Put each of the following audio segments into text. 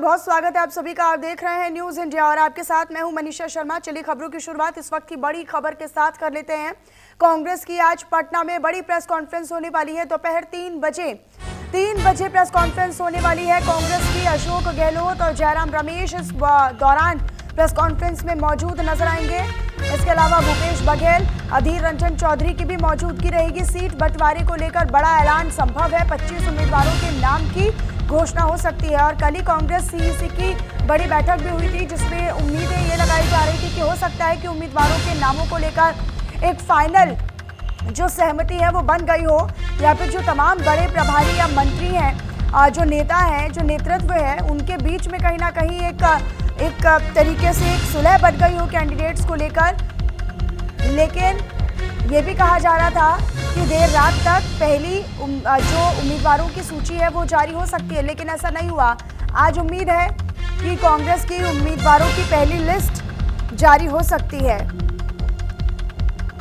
बहुत स्वागत है आप सभी का। आप देख रहे हैं न्यूज़ इंडिया और आपके साथ मैं हूं मनीषा शर्मा। चलिए खबरों की शुरुआत इस वक्त की बड़ी खबर के साथ कर लेते हैं। कांग्रेस की आज पटना में बड़ी प्रेस कॉन्फ्रेंस होने वाली है। दोपहर 3 बजे प्रेस कॉन्फ्रेंस होने वाली है कांग्रेस की। अशोक गहलोत और जयराम रमेश इस दौरान प्रेस कॉन्फ्रेंस में मौजूद नजर आएंगे। इसके अलावा भूपेश बघेल, अधीर रंजन चौधरी की भी मौजूदगी रहेगी। सीट बंटवारे को लेकर बड़ा ऐलान संभव है। 25 उम्मीदवारों के नाम की घोषणा हो सकती है। और कल ही कांग्रेस सीईसी की बड़ी बैठक भी हुई थी, जिसमें उम्मीदें ये लगाई जा रही थी कि हो सकता है कि उम्मीदवारों के नामों को लेकर एक फाइनल जो सहमति है वो बन गई हो, या फिर जो तमाम बड़े प्रभारी या मंत्री हैं, जो नेता हैं, जो नेतृत्व है, उनके बीच में कहीं ना कहीं एक तरीके से एक सुलह बन गई हो कैंडिडेट्स को लेकर। लेकिन ये भी कहा जा रहा था कि देर रात तक पहली जो उम्मीदवारों की सूची है वो जारी हो सकती है, लेकिन ऐसा नहीं हुआ। आज उम्मीद है कि कांग्रेस की उम्मीदवारों की पहली लिस्ट जारी हो सकती है।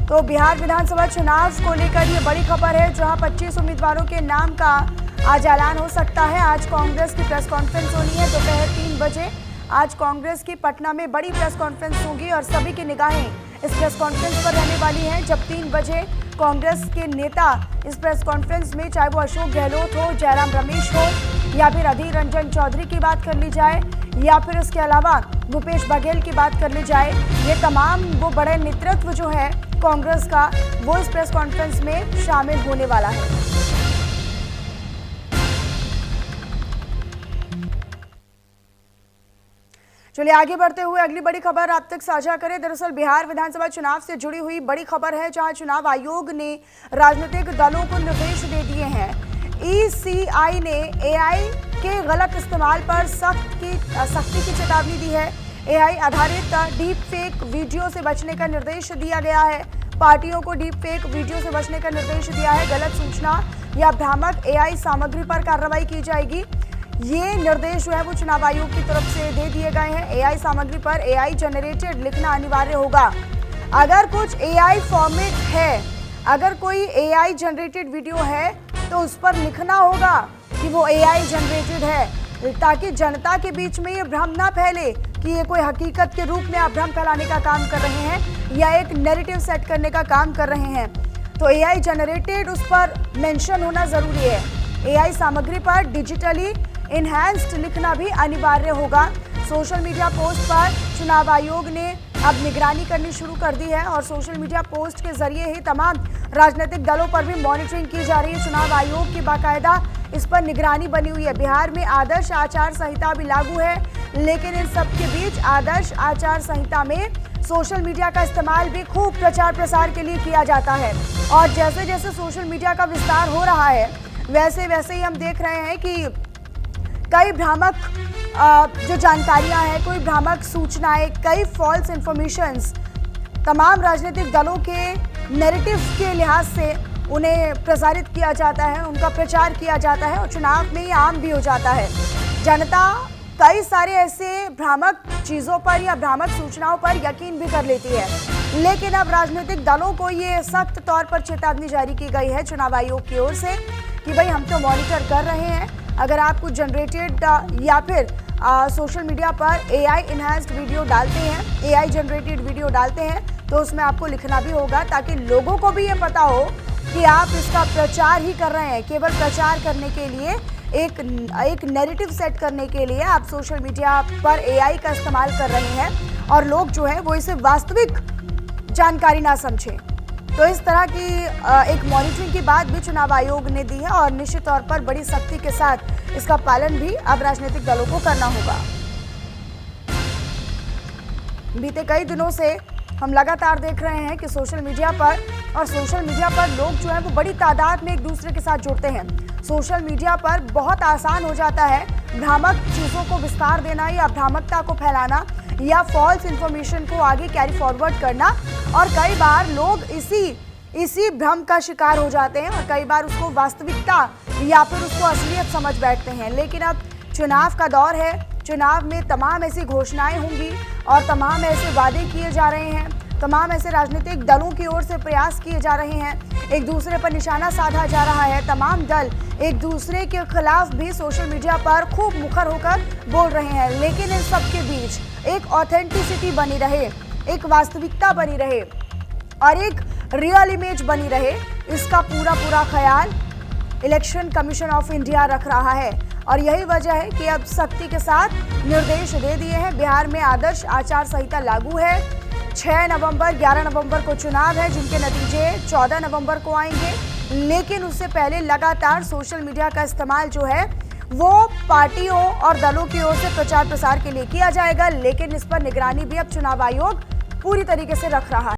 तो बिहार विधानसभा चुनाव को लेकर ये बड़ी खबर है, जहां 25 उम्मीदवारों के नाम का आज ऐलान हो सकता है। आज कांग्रेस की प्रेस कॉन्फ्रेंस होनी है दोपहर 3 बजे। आज कांग्रेस की पटना में बड़ी प्रेस कॉन्फ्रेंस होगी और सभी की निगाहें इस प्रेस कॉन्फ्रेंस पर रहने वाली हैं। जब 3 बजे कांग्रेस के नेता इस प्रेस कॉन्फ्रेंस में, चाहे वो अशोक गहलोत हो, जयराम रमेश हो, या फिर अधीर रंजन चौधरी की बात कर ली जाए, या फिर उसके अलावा भूपेश बघेल की बात कर ली जाए, ये तमाम वो बड़े नेतृत्व जो है कांग्रेस का, वो इस प्रेस कॉन्फ्रेंस में शामिल होने वाला है। चलिए आगे बढ़ते हुए अगली बड़ी खबर आप तक साझा करें। दरअसल बिहार विधानसभा चुनाव से जुड़ी हुई बड़ी खबर है, जहां चुनाव आयोग ने राजनीतिक दलों को निर्देश दे दिए हैं। ईसीआई ने एआई के गलत इस्तेमाल पर सख्ती की चेतावनी दी है। एआई आधारित डीप फेक वीडियो से बचने का निर्देश दिया गया है। पार्टियों को डीप फेक वीडियो से बचने का निर्देश दिया है। गलत सूचना या भ्रामक एआई सामग्री पर कार्रवाई की जाएगी। ये निर्देश जो है वो चुनाव आयोग की तरफ से दे दिए गए हैं। एआई सामग्री पर एआई जनरेटेड लिखना अनिवार्य होगा। अगर कुछ एआई फॉर्मेट है, अगर कोई एआई जनरेटेड वीडियो है, तो उस पर लिखना होगा कि वो एआई जनरेटेड है, ताकि जनता के बीच में ये भ्रम ना फैले कि ये कोई हकीकत के रूप में आप भ्रम फैलाने का काम कर रहे हैं या एक नैरेटिव सेट करने का काम कर रहे हैं। तो एआई जनरेटेड उस पर मेंशन होना जरूरी है। एआई सामग्री पर डिजिटली इनहैंस्ड लिखना भी अनिवार्य होगा। सोशल मीडिया पोस्ट पर चुनाव आयोग ने अब निगरानी करनी शुरू कर दी है और सोशल मीडिया पोस्ट के जरिए ही तमाम राजनीतिक दलों पर भी मॉनिटरिंग की जा रही है। चुनाव आयोग की बाकायदा इस पर निगरानी बनी हुई है। बिहार में आदर्श आचार संहिता भी लागू है, लेकिन इन सब के बीच आदर्श आचार संहिता में सोशल मीडिया का इस्तेमाल भी खूब प्रचार प्रसार के लिए किया जाता है। और जैसे जैसे सोशल मीडिया का विस्तार हो रहा है, वैसे वैसे ही हम देख रहे हैं कि कई भ्रामक जो जानकारियां हैं, कोई भ्रामक सूचनाएं, कई फॉल्स इंफॉर्मेशंस तमाम राजनीतिक दलों के नैरेटिव के लिहाज से उन्हें प्रसारित किया जाता है, उनका प्रचार किया जाता है और चुनाव में ये आम भी हो जाता है। जनता कई सारे ऐसे भ्रामक चीज़ों पर या भ्रामक सूचनाओं पर यकीन भी कर लेती है। लेकिन अब राजनीतिक दलों को ये सख्त तौर पर चेतावनी जारी की गई है चुनाव आयोग की ओर से कि भाई हम तो मॉनिटर कर रहे हैं। अगर आप कुछ जनरेटेड या फिर सोशल मीडिया पर एआई इनहैंस्ड वीडियो डालते हैं, एआई जनरेटेड वीडियो डालते हैं, तो उसमें आपको लिखना भी होगा, ताकि लोगों को भी ये पता हो कि आप इसका प्रचार ही कर रहे हैं। केवल प्रचार करने के लिए, एक नैरेटिव सेट करने के लिए आप सोशल मीडिया पर एआई का इस्तेमाल कर रहे हैं और लोग जो है वो इसे वास्तविक जानकारी ना समझें। तो इस तरह की एक मॉनिटरिंग की बात भी चुनाव आयोग ने दी है और निश्चित तौर पर बड़ी सख्ती के साथ इसका पालन भी अब राजनीतिक दलों को करना होगा। बीते कई दिनों से हम लगातार देख रहे हैं कि सोशल मीडिया पर लोग जो है वो बड़ी तादाद में एक दूसरे के साथ जुड़ते हैं। सोशल मीडिया पर बहुत आसान हो जाता है भ्रामक चीज़ों को विस्तार देना या भ्रामकता को फैलाना या फॉल्स इंफॉर्मेशन को आगे कैरी फॉरवर्ड करना, और कई बार लोग इसी भ्रम का शिकार हो जाते हैं और कई बार उसको वास्तविकता या फिर उसको असलियत समझ बैठते हैं। लेकिन अब चुनाव का दौर है, चुनाव में तमाम ऐसी घोषणाएं होंगी और तमाम ऐसे वादे किए जा रहे हैं, तमाम ऐसे राजनीतिक दलों की ओर से प्रयास किए जा रहे हैं। एक दूसरे पर निशाना साधा जा रहा है। तमाम दल एक दूसरे के खिलाफ भी सोशल मीडिया पर खूब मुखर होकर बोल रहे हैं, लेकिन इन सब के बीच एक ऑथेंटिसिटी बनी रहे, एक वास्तविकता बनी रहे और एक रियल इमेज बनी रहे, इसका पूरा ख्याल इलेक्शन कमीशन ऑफ इंडिया रख रहा है। और यही वजह है कि अब सख्ती के साथ निर्देश दे दिए हैं। बिहार में आदर्श आचार संहिता लागू है। 6 नवंबर 11 नवंबर को चुनाव है, जिनके नतीजे 14 नवंबर को आएंगे। लेकिन उससे पहले लगातार सोशल मीडिया का इस्तेमाल जो है वो पार्टियों और दलों की ओर से प्रचार प्रसार के लिए किया जाएगा, लेकिन इस पर निगरानी भी अब चुनाव आयोग पूरी तरीके से रख रहा है।